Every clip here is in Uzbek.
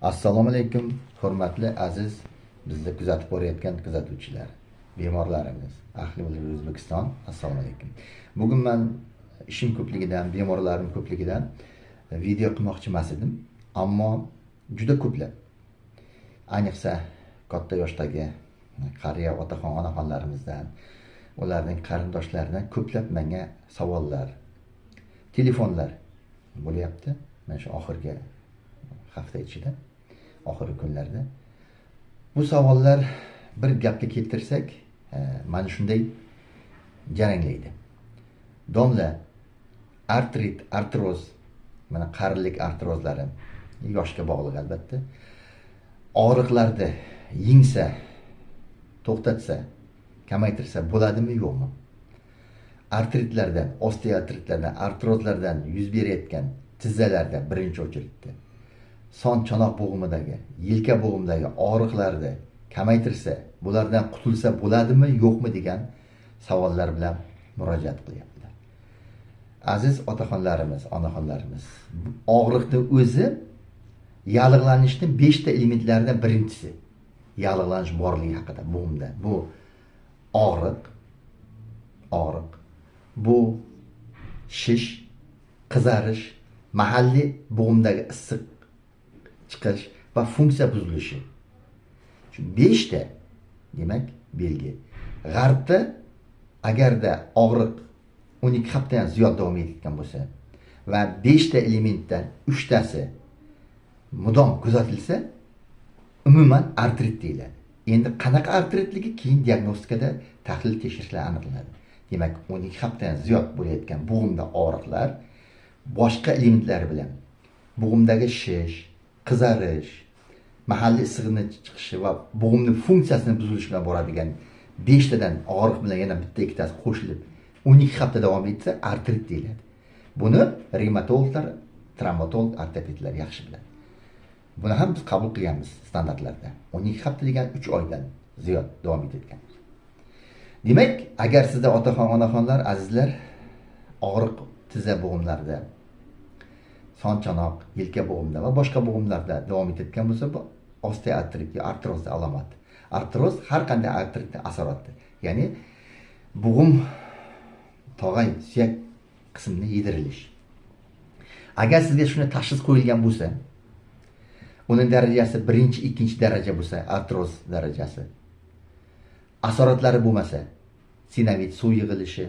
Assalomu alaykum, hurmatli aziz bizni kuzatib borayotgan kuzatuvchilar, bemorlarimiz, ahli O'zbekiston, assalomu alaykum. Bugun men ishim ko'pligidan, bemorlarim ko'pligidan video qilmoqchi emas edim, ammo juda ko'plab, ayniqsa katta yoshdagi qariya otaxon, onaxonlarimizdan, ularning qarindoshlaridan ko'plab menga savollar, telefonlar bo'lyapti. Men shu oxirgi hafta ichida, oxirgi kunlarda bu savollar bir gapga keltirsak, mana shunday jaranglaydi. Domla, artrit, artroz, mana qarilik artrozlari yoshga bog'liq albatta. Og'riqlarni yengsa, to'xtatsa, kamaytirsa bo'ladimi, yo'qmi? Artritlardan, osteoartritlardan, artrozlardan yuz berayotgan tizzalarda birinchi o'chiritdi. Son chanoq bo'g'imidagi, yelka bo'g'imidagi og'riqlarni kamaytirsa, bulardan qutulsa bo'ladimi, yo'qmi degan savollar bilan murojaat qilyaptilar. Aziz otaxonlarimiz, onaxonlarimiz, og'riqni o'zi yallig'lanishning 5 ta elementlaridan birinchisi. Yallig'lanish borligi haqida bo'g'imda. Bu og'riq, bu shish, qizarish, mahalliy bo'g'imdagi issiq chiqish va funksiya buzilishi. Shu 5 ta demak belgi. G'arbda agarda og'riq 12 haftadan ziyod davom etgan bo'lsa va 5 ta elementdan 3 tasi mudom kuzatilsa, umuman artrit deyiladi. Endi qanaqa artritligi keyin diagnostikada tahlil tekshirishlar aniqlanadi. Demak, 12 haftadan ziyod bo'layotgan bo'g'imda og'riqlar boshqa elementlari bilan bo'g'imdagi shish, qizarish, mahalliy issiqlik chiqishi va bo'g'imning funksiyasini buzilishi bilan boradigan 5 tadan og'riq bilan yana bitta ikkitasi qo'shilib 12 hafta davom etsa artrit deyiladi. Buni revmatologlar, travmatolog, ortopedlar yaxshi biladi. Buni ham biz qabul qilganmiz standartlarda. 12 hafta degan 3 oydan ziyod davom etgan. Demak, agar sizda otaxon, onaxonlar, azizlar, og'riq tizza bo'g'imlarida, son chanoq, yelka bo'g'imda va boshqa bo'g'imlarda davom etayotgan bo'lsa, bu osteoartrit yoki artrozning alomati. Artroz har qanday artritning asorati. Ya'ni bo'g'im, tog'ay, suyak qismini yedirilish. Agar sizga shuni tashxis qo'yilgan bo'lsa, uning darajasi 1-2 daraja bo'lsa, artroz darajasi, asoratlari bo'lmasa, sinovit, suv yig'ilishi,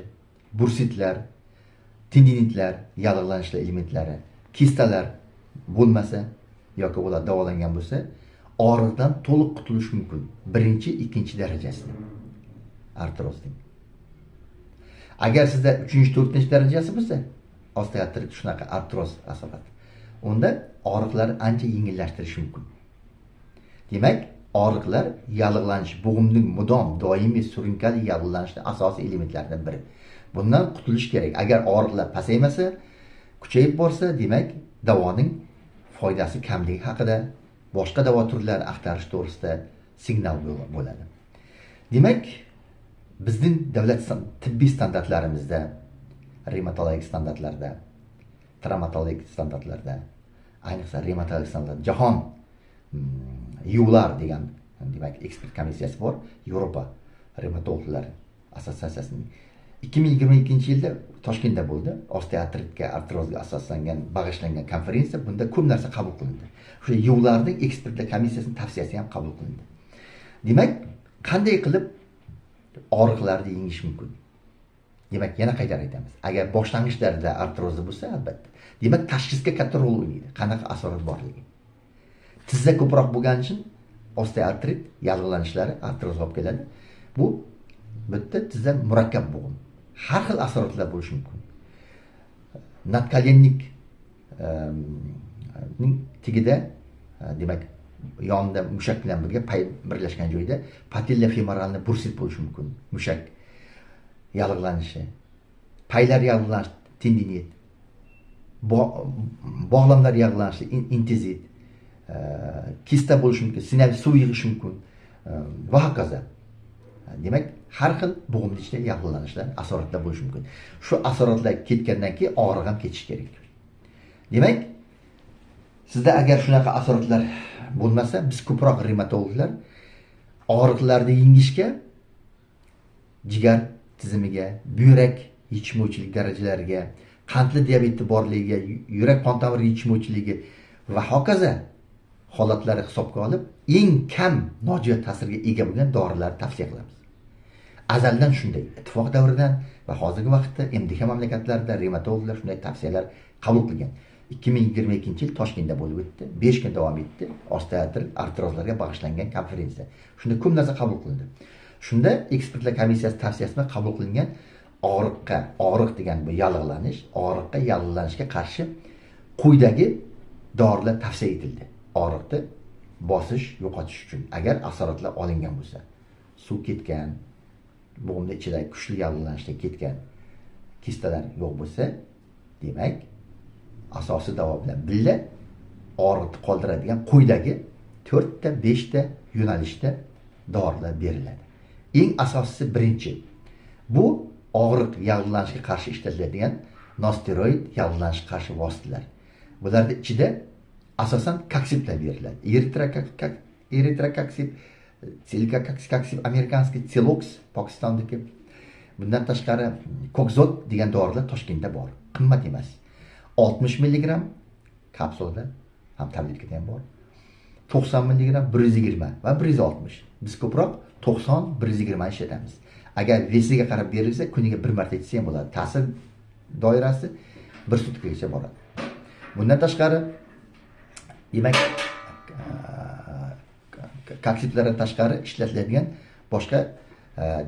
bursitlar, tendinitlar, yallig'lanishlar elementlari, kistalar bo'lmasa yoki ular davolangan bo'lsa, og'riqdan to'liq qutulish mumkin. 1-2 darajasida artrozning. Agar sizda 3-4 darajasi bo'lsa, osteoartrit shunaqa artroz asorati, unda og'riqlar ancha yengillashtirish mumkin. Demak, og'riqlar yallig'lanish, bo'g'imning mudom, doimiy, surunkali yallig'lanishning asosiy elementlaridan biri. Bundan qutulish kerak. Agar og'riqlar pasaymasa, kuchayib borsa, demak, davoning foydasi kamligi haqida, boshqa davo turlarini axtarish to'g'risida signal bo'ladi. Demak, bizning davlat tibbiy standartlarimizda, revmatologik standartlarda, travmatologik standartlarda, ayniqsa revmatologik standartlarda jahon EULAR degan, demak, ekspert komissiyasi bor, Yevropa revmatologlar assotsiatsiyasining 2022-yilda Toshkentda bo'ldi. Osteoartritga, artrozga asoslangan, bag'ishlangan konferensiya. Bunda ko'p narsa qabul qilindi. O'sha EULARning ekspertlar komissiyasining tavsiyasi ham qabul qilindi. Demak, qanday qilib og'riqlarni yengish mumkin? Demak, yana qayta aytamiz. Agar boshlang'ich darajada artroz bo'lsa, albatta. Demak, tashxisga katta rol o'ynaydi. Qanaqa asorat borligi. Tizza ko'proq bo'lgani uchun osteoartrit yallig'lanishlari artroz olib keladi. Bu bitta tizza murakkab bo'g'im. Har xil asoratlar bo'lishi mumkin. Nadkolennik ning tigida, demak, yonida mushak bilan birga pay birlashgan joyda patella femoralni bursit bo'lishi mumkin. Mushak yallig'lanishi, paylar yallig'lanishi, tendinit, bog'lamlar yallig'lanishi, intizit, kista bo'lishi mumkin, sinovit, suv yig'ishi mumkin va hokazo. Demak, har xil bo'g'imning ichida yallig'lanishlar, asoratlar bo'lishi mumkin. Shu asoratlar ketgandan keyin og'riq ham ketishi kerak. Demak, Sizda agar shunaqa asoratlar bo'lmasa, biz ko'proq revmatologlar og'riqlarni yengishga jigar tizimiga, buyrak yetishmovchilik darajalariga, qandli diabeti borligiga, yurak qon tomiri yetishmovchiligi va hokazo holatlari hisobga olib, eng kam nojo'ya ta'sirga ega bo'lgan dorilarni tavsiya qilamiz. Azaldan shunday, ittifoq davridan va hozirgi vaqtda MDH mamlakatlarida revmatologlar shunday tavsiyalar qabul qilgan. 2022 yil Toshkentda bo'lib o'tdi. 5 kun davom etdi. Osteoartrozlarga bag'ishlangan konferensiya. Shunda ko'p narsa qabul qilindi. Shunda ekspertlar komissiyasi tavsiyasi bilan qabul qilingan og'riq degan bu yallig'lanish, yallig'lanishga qarshi quyidagi dorilar tavsiya etildi. Og'riqni bosish, yo'qotish uchun agar asoratlar olingan bo'lsa, suv ketgan, bo'g'imni ichidagi kuchli yallig'lanishda ketgan kistalar yo'q bo'lsa, demak asosiy davo bilan birga og'riqni qoldiradigan quyidagi 4 ta 5 ta yo'nalishda dorilar beriladi. Eng asosiysi birinchi, bu og'riq yallig'lanishga qarshi ishlatiladigan nosteroid yallig'lanishga qarshi vositalar. Bularning ichida asosan koksiblar beriladi. Eritrokoksib, silikokoksib, amerikanskiy Celox, Pokistondagi. Bundan tashqari Kokzot degan dorilar Toshkentda bor. Qimmat emas. 60 mg kapsulada ham tabletkada ham bor. 90 mg 120 va 160. Biz ko'proq 90 120 ishlatamiz. Agar vesiga qarab berilsa, kuniga bir marta ichsa ham bo'ladi. Ta'sir doirasi 1 sutkagacha boradi. Bundan tashqari demak koksiblardan tashqari ishlatiladigan boshqa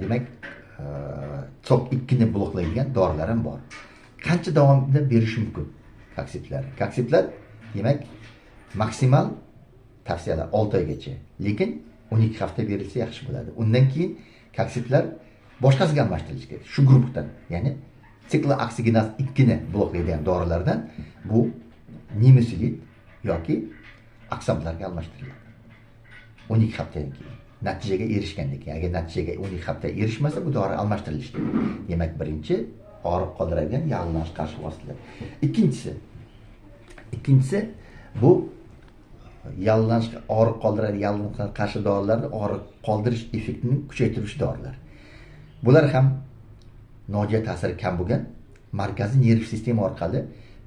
demak top 2 ni bloklaydigan dorilar ham bor. Qancha davomida berish mumkin koksiblar? Koksiblar demak maksimal tavsiyalar 6 oygacha, lekin 12 hafta berilsa yaxshi bo'ladi. Undan keyin koksiblar boshqasiga almashtirilishi kerak. Shu guruhdan, ya'ni siklooksigenoz 2 ni bloklaydigan dorilardan bu nimesulid yoki aksamlarga almashtiriladi. 12 haftadan keyin natijaga erishgandan keyin, agar natijaga 12 hafta erishmasa, bu dori almashtirilishi kerak. Demak, birinchi og'riq qoldiradigan yallig'lanish qarshi vositalar. Ikkinchisi bu yallig'lanishga og'riq qoldiradigan yallig'lanishga qarshi dorilarni og'riq qoldirish effektini kuchaytiruvchi dorilar. Bular ham nojo'ya ta'siri kam bo'lgan, markaziy nerv sistema orqali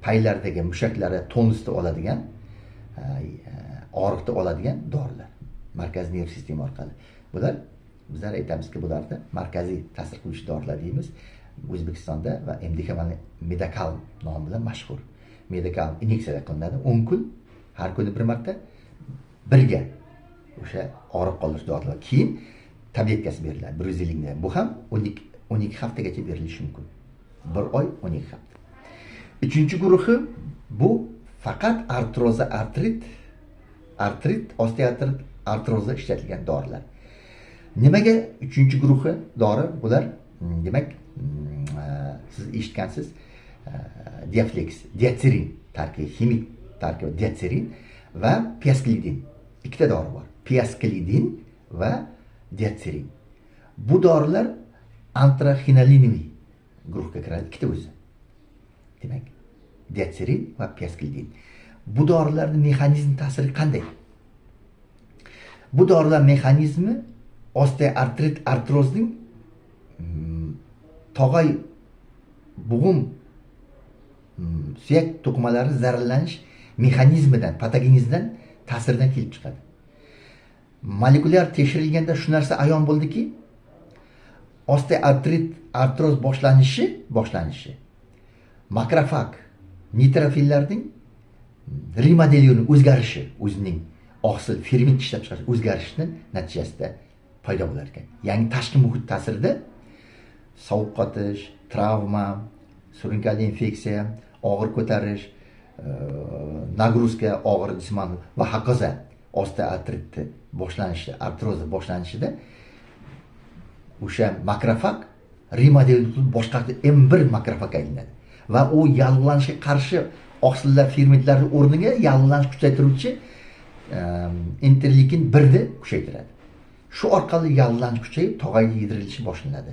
paylardagi mushaklari tonusni oladigan, og'riqni oladigan dorilar. Markaziy nerv sistema orqali. Bular bizlar aytamizki, bularda markaziy ta'sir qiluvchi dorilar deymiz. O'zbekistonda va MDH Medakal nomi bilan mashhur. Medakal inyeksiya qilinadi 10 kun, har kuni bir marta birga o'sha og'riq qoldirish dorilar. Keyin tabletkasi beriladi 150 dan. Bu ham 12 haftagacha berilishi mumkin. 1 oy 12 hafta. Uchinchi guruhi bu faqat artrit, osteoartrozda ishlatilgan dorilar. Nimaga uchinchi guruhi dori? Bular demak siz eshitgansiz, Diaflex, diatserin tarkibi, ximik tarkibi diatserin va piasklidin. Ikkita dori bor. Piasklidin va diatserin. Bu dorilar antraxinoliniy guruhga kiradi, ikkita o'zi. Demak, diatserin va piasklidin. Bu dorilarning mexanizmi ta'siri qanday? Bu dorilar mexanizmi osteoartrozning tog'ay bo'g'im suyak to'qimalari zararlanish mexanizmidan, patogenizdan ta'siridan kelib chiqadi. Molekulyar tekshirilganda shu narsa ayon bo'ldiki, osteoartroz boshlanishi makrofag, nitrofillarning remodelining o'zgarishi, o'zining oqsil ferment ishlab chiqarish o'zgarishining natijasida paydo bo'lar ekan. Ya'ni tashqi muhit ta'sirida sovuq qotish, travma, surunkali infeksiya, og'ir ko'tarish, nagruzka, og'ir jismoniy va hokazo osteoartritni boshlanishi, artrozi boshlanishida o'sha makrofag remodel boshqa M1 makrofagga aylanadi va u yallig'lanishga qarshi oqsillar fermentlarning o'rniga yallig'lanish kuchaytiruvchi interleykin 1 ni kuchaytiradi. Shu orqali yallig'lanish kuchayib, tog'ay yedirilishi boshlanadi.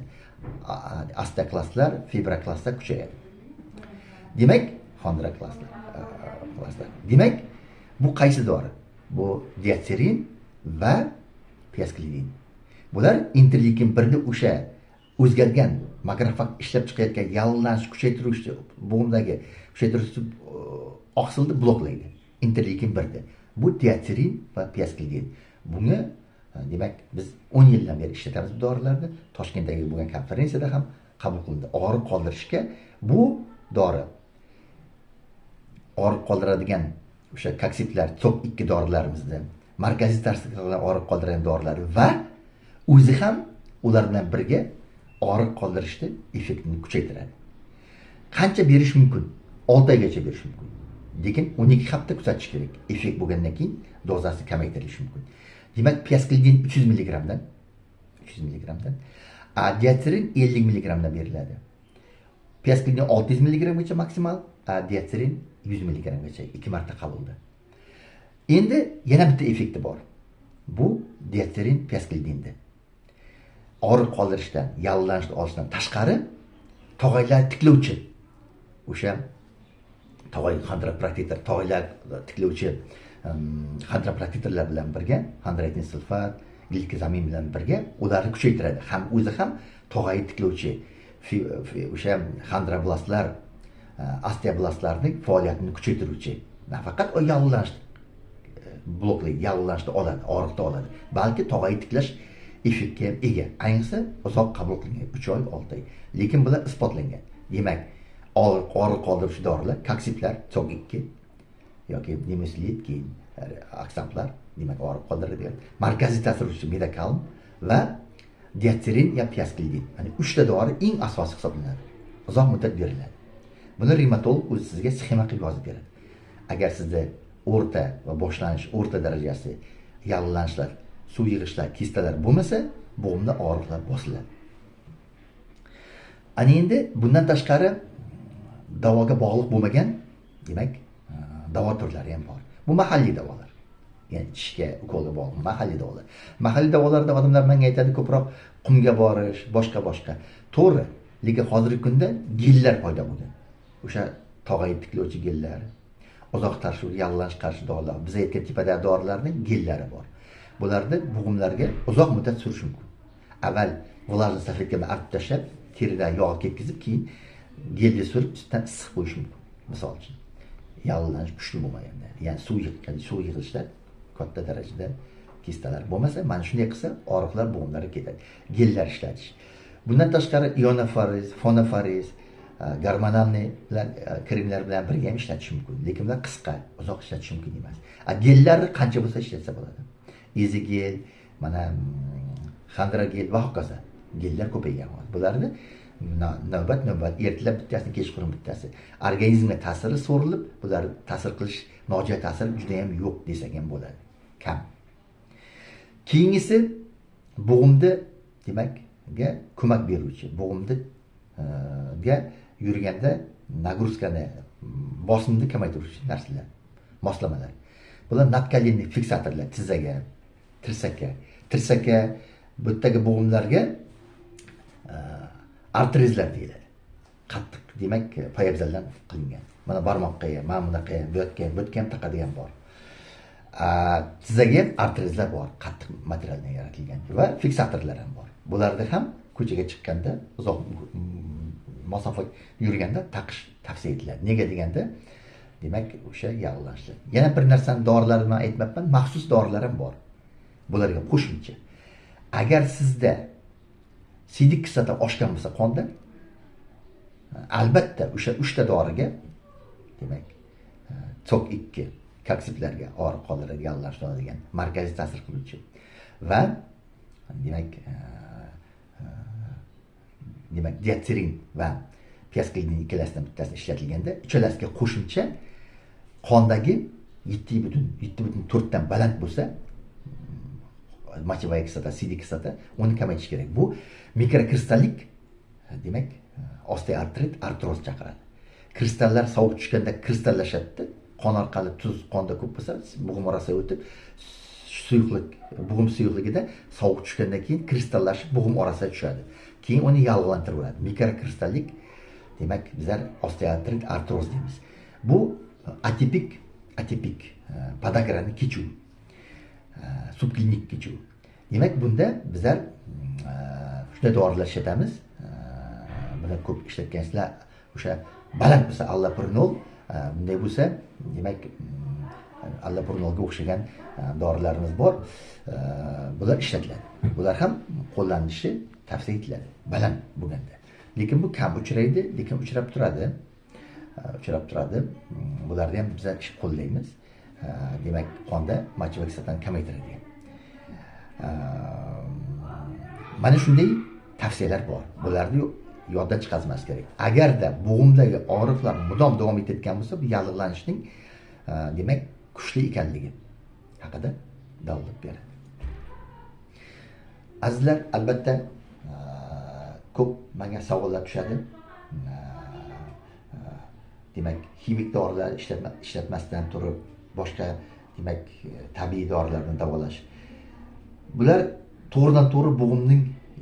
Osteoklastlar, fibroklastlar kuchayadi. Demak, xondroklastlar. Demak, Bu qaysi dori? Bu diatserin va piasklidin. Bular interleykin 1ni o'sha o'zgargan makrofag ishlab chiqayotgan yallanch kuchaytiruvchi bo'g'imdagi kuchaytiruvchi oqsilni bloklaydi. Interleykin 1da. Bu diatserin va piasklidin. Buni demak biz 10 yildan beri ishlatamiz bu dorilarni. Toshkentdagi bo'lgan konferensiyada ham qabul qilindi. Og'riq qoldirishga bu dori og'riq qoldiradigan o'sha koksitlar, tok 2 dorilarimizda markaziy ta'sirlar og'riq qoldiradigan dorilar va o'zi ham ular bilan birga og'riq qoldirishni effektini kuchaytiradi. Qancha berish mumkin? 6 oygacha berish mumkin. Lekin 12 hafta kuzatish kerak. Effekt bo'lgandan keyin dozasi kamaytirilishi mumkin. Demak, piasklidin 300 mg dan diatserin 50 mg dan beriladi. Piasklidin 600 mg gacha maksimal, diatserin 100 mg gacha 2 marta qabulda. Endi yana bitta effekti bor. Bu diatserin piasklidinda. Og'riq qoldirishdan, yallanishni olishdan tashqari tog'aylar tiklovchi. O'sha tog'ay xondropraktiklar, tog'aylar tiklovchi xondropraktiklar bilan birga, xondroitin sulfat, glikozamin bilan birga ularni kuchaytiradi. Ham o'zi ham tog'ay tiklovchi o'sha xondroblastlar, osteoblastlarning faoliyatini kuchaytiruvchi. Nafaqat o yallanishni bloklaydi, yallanishni oladi, og'riqni oladi. Balki tog'ay tiklash effektga ham ega. Ayniqsa uzoq qabul qilingan 3 oy, 6 oy. Lekin bular isbotlangan. Demak, og'riq qoldiruvchi dorilar, koksitlar, tok 2 yoki nemeslid, keyin aksamplar, demak og'riq qoldiradigan markaziy ta'sirlovchi medakalm va diatserin ya piasklidin. Ya'ni 3 ta dori eng asosiy hisoblanadi. Uzoq muddat beriladi. Buni revmatolog o'zi sizga sxema qilib yozib beradi. Agar sizda o'rta va boshlanish o'rta darajasi yallanishlar, suv yig'ishlar, kistalar bo'lmasa, bo'g'imda og'riqlar bosiladi. Ana endi bundan tashqari davoga bog'liq bo'lmagan, demak, davo turlari ham bor. Bu mahalliy davolar. Ya'ni tishga ukolga bog'liq mahalliy davolar. Mahalliy davolarda odamlar menga aytadi, ko'proq qumga borish, boshqa. To'g'ri, lekin hozirgi kunda gellar paydo bo'ldi. O'sha tog'ay tiklovchi gellar, uzoq tarshur yallanish qarshi dorilar, biz aytgan tipadagi dorilarning gellari bor. Bularni bo'g'imlarga uzoq muddat surish mumkin. Avval vlajniy salfetkani artib tashlab, teridan yog' ketkizib, keyin gelga surib, ustidan issiq qo'yish mumkin. Misol uchun, yallanish kuchli bo'lmaganda, ya'ni suv yig'ishlar katta darajada kistalar bo'lmasa, mana shunday qilsa, og'riqlar bo'g'imlarga ketadi. Gellar ishlatish. Bundan tashqari ionoforiz, fonoforiz, gormonalniy kremlar bilan birga ham ishlatish mumkin. Lekin ular qisqa, uzoq ishlatish mumkin emas. Gellarni qancha bo'lsa ishlatsa bo'ladi. Ezigel, mana xondragel va hokazo. Gellar ko'paygan. Bularni navbat ertalab bittasini, kechqurun bittasi. Organizmga ta'siri so'rilib, bular ta'sir qilish, nojo'ya ta'siri juda ham yo'q desak ham bo'ladi. Kam. Keyingisi bo'g'imda, demak, ko'mak beruvchi, bo'g'imda ga yurganda nagruzkani, bosimni kamaytiruvchi narsalar, moslamalar. Bular natkalinlik fiksatorlar, tizzaga, tirsakka, bu yerdagi bo'g'imlarga artrizlar deyiladi. Qattiq, demak, poyabzaldan qilingan. Mana barmoqqa ham, mana bunaqa ham, bu yerga ham taqadigan bor. Tizzaga ham artrizlar bor, qattiq materialdan yaratilgan va fiksatorlar ham bor. Bularda ham ko'chaga chiqqanda, uzoq masofa yurganda taqish tavsiya etiladi. Nega deganda, demak, o'sha yallanishlar. Yana bir narsani dorilarni men aytmayapman, maxsus dorilar ham bor. Bularga qo'shimcha. Agar sizda sidik kislota oshgan bo'lsa qonda, albatta o'sha 3 ta doriga, demak, tok 2 koksitlarga, og'riq qoldiradigan, yallanishni oladigan markaziy ta'sir qiluvchi va demak, diatserin va piasklidin ikkalasidan bittasi ishlatilganda, uchalasiga qo'shimcha qondagi 7,4 dan baland bo'lsa, mochevaya kislota, sidik kislota, uni kamaytirish kerak. Bu mikrokristallik, demak, osteoartrit, artroz chaqiradi. Kristallar sovuq tushganda kristallashadi. Qon orqali tuz qonda ko'p bo'lsa, bo'g'im orasiga o'tib, bo'g'im suyuqligida sovuq tushgandan keyin kristallashib bo'g'im orasiga tushadi. Keyin uni yalg'lantirib oladi. Mikrokristallik, demak, bizlar osteoartrit, artroz deymiz. Bu atipik atipik, podagrani kechuv, subklinik kechuv. Demak, bunda bizlar shunday dorilar ishlatamiz. Buni ko'p ishlatgansizlar, o'sha baland bo'lsa alloprinol, bunday bo'lsa, demak, alloprinolga o'xshagan dorilarimiz bor. Bular ishlatiladi. Bular ham qo'llanilishi tavsiya etiladi, baland bo'lganda. Lekin bu kam uchraydi, lekin uchrab turadi. Bularni ham biz qo'llaymiz. Demak, qonda mochova kislotani kamaytiradi. Mana shunday tavsiyalar bor. Bularni yoddan chiqarmaslik kerak. Agarda bo'g'imdagi og'riqlar mudom davom etayotgan bo'lsa, bu yallig'lanishning demak kuchli ekanligi haqida dalolat beradi. Azizlar, albatta ko'p menga savollar tushadi. Demak, kimik dorilar ishlatmasdan turib, boshqa demak tabiiy dorilarni davolash. Bular to'g'ridan-to'g'ri bo'g'imning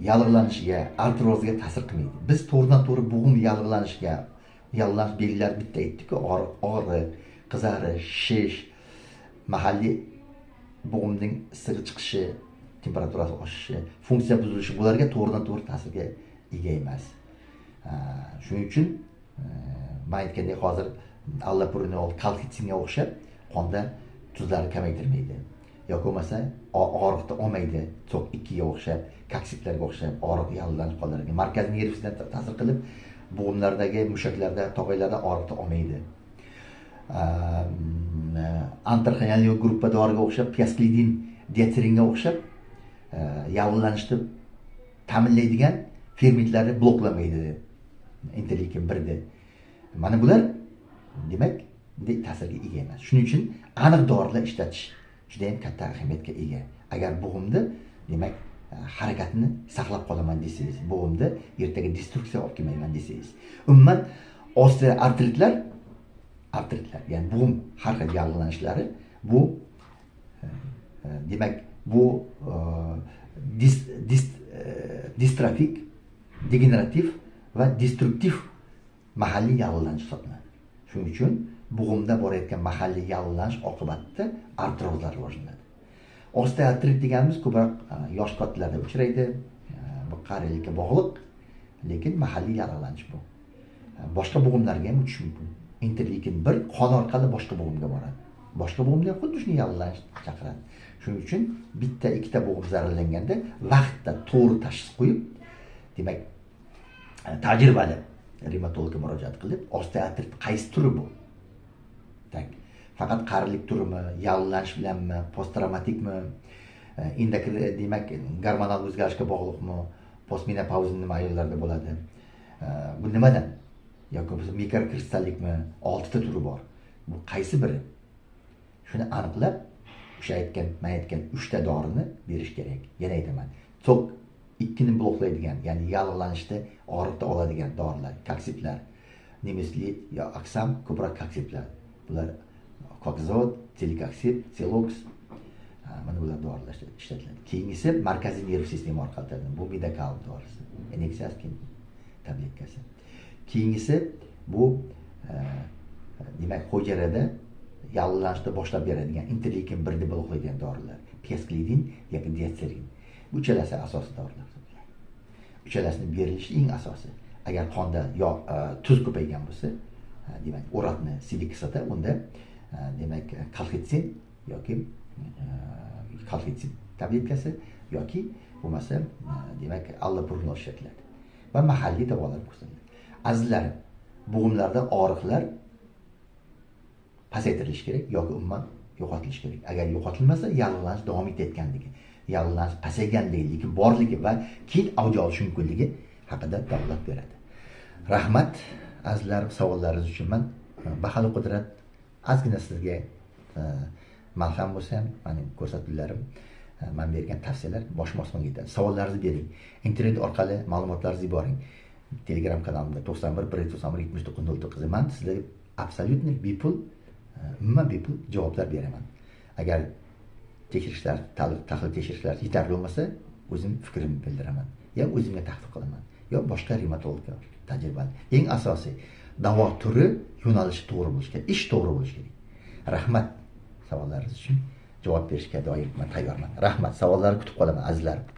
yallig'lanishiga, artrozga ta'sir qilmaydi. Biz to'g'ridan-to'g'ri bo'g'im yallig'lanish belgilari bitta aytdik-ku, og'riq, qizarish, shish, mahalliy bo'g'imning issig'i chiqishi, temperaturasi oshishi, funksiya buzilishi, bularga to'g'ridan-to'g'ri ta'sirga ega emas. Shuning uchun men aytgandek, hozir alloprinol, kalsitsinga o'xshab qonda tuzlarni kamaytirmaydi. Yoki bo'lmasa og'riqni olmaydi. Tok 2 ga o'xshab, kaksitlarga o'xshab og'riq yallig'lanib qoladi. Markaziy nerv sistemiga ta'sir qilib, bo'g'imlardagi, mushaklarda, tog'aylarda og'riqni olmaydi. Antrxenal gruppa doriga o'xshab, piasklidin, diatsiringa o'xshab yallig'lanishni ta'minlaydigan fermentlarni bloklamaydi. Interleykin 1da. Mana bular demak bunday ta'sirga ega emas. Shuning uchun aniq dorilar ishlatish juda ham katta ahamiyatga ega. Agar bo'g'imda demak harakatini saqlab qolaman desangiz, bo'g'imda ertaga destruksiya olib kelmayman desangiz, umuman osteoartritlar, ya'ni bo'g'im har xil yallig'lanishlari bu demak bu distrofik, degenerativ va destruktiv mahalliy yallig'lanish hisoblanadi. Shuning uchun bo'g'imda borayotgan mahalliy yallig'lanish oqibatida artrozlar rivojlanadi. Osteoartrit deganimiz ko'proq yosh qotillarda uchraydi. Bu qariyalikka bog'liq, lekin mahalliy yallig'lanish bu. Boshqa bo'g'imlarga ham o'tishi mumkin. Interleykin 1 qon orqali boshqa bo'g'imga boradi. Boshqa bo'g'imda ham xuddi shunday yallig'lanish chaqiradi. Shuning uchun bitta, ikkita bo'g'im zararlanganda vaqtda to'g'ri tashxis qo'yib, demak tajribali revmatologga murojaat qilib, osteoartrit qaysi turi bu? Faqat qarilik turimi, yallig'lanish bilanmi, posttraumatikmi, demak gormonal o'zgarishga bog'liqmi, postmenopauzin ayollarda bo'ladi. Bu nimadan? Yoki biz mikrokristallikmi? 6 ta turi bor. Bu qaysi biri? Shuni aniqlab, men aytgan 3 ta dorini berish kerak. Yana aytaman. Tok 2 ni bloklaydigan, ya'ni yallig'lanishda og'riqni oladigan dorilar, kaksitlar, nimeslit yo aksam, ko'proq kaksitlar. Bular kokzot, telikoksid, selox, mana bular dorilar ishlatiladi. Keyingisi markaziy nerv sistemi orqali ta'minlanadi. Bu midakal dorisi, Enexaskin tabletkasi. Keyingisi bu demak hujayrada yallig'lanishni boshlab beradigan interleykin 1ni bloklaydigan dorilar, piasklidin yoki diatsirin. Bu uchalasi asosiy dorilar. Uchalasini berilishi eng asosiy. Agar qonda tuz ko'paygan bo'lsa, demak uratni sidik kislota, unda demak kalsitsin yoki kalsitsin tabletkasi yoki bo'lmasa demak alloprinol ishlatiladi va mahalliy davolar ko'rsatiladi. Azizlar, bo'g'imlarda og'riqlar pasaytirilishi kerak yoki umuman yo'qotilishi kerak. Agar yo'qotilmasa, yallig'lanish davom etayotganligi, yallig'lanish pasayganligi, lekin borligi va keyin avj olishi mumkinligi haqida dalolat beradi. Rahmat azizlar, savollaringiz uchun. Men Bahalo Qudrat ozgina sizga malham bo'lsam, mening ko'rsatuvlarim, men bergan tavsiyalar boshim osmonga yetadi. Savollaringizni bering. Internet orqali ma'lumotlaringizni yuboring. Telegram kanalimda 91 191 79 09. Men sizlarga absolutni bepul, umuman bepul javoblar beraman. Agar tekshirishlar, tahlil tekshirishlar yetarli bo'lmasa, o'zim fikrimni bildiraman. Yo o'zimga taqdim qilaman, yo boshqa revmatologga tajribali. Eng asosiy davo turi, yo'nalishi to'g'ri bo'lishi kerak, ish to'g'ri bo'lishi kerak. Rahmat savollaringiz uchun javob berishga doim men tayyorman. Rahmat. Savollarni kutib qolaman azizlarim.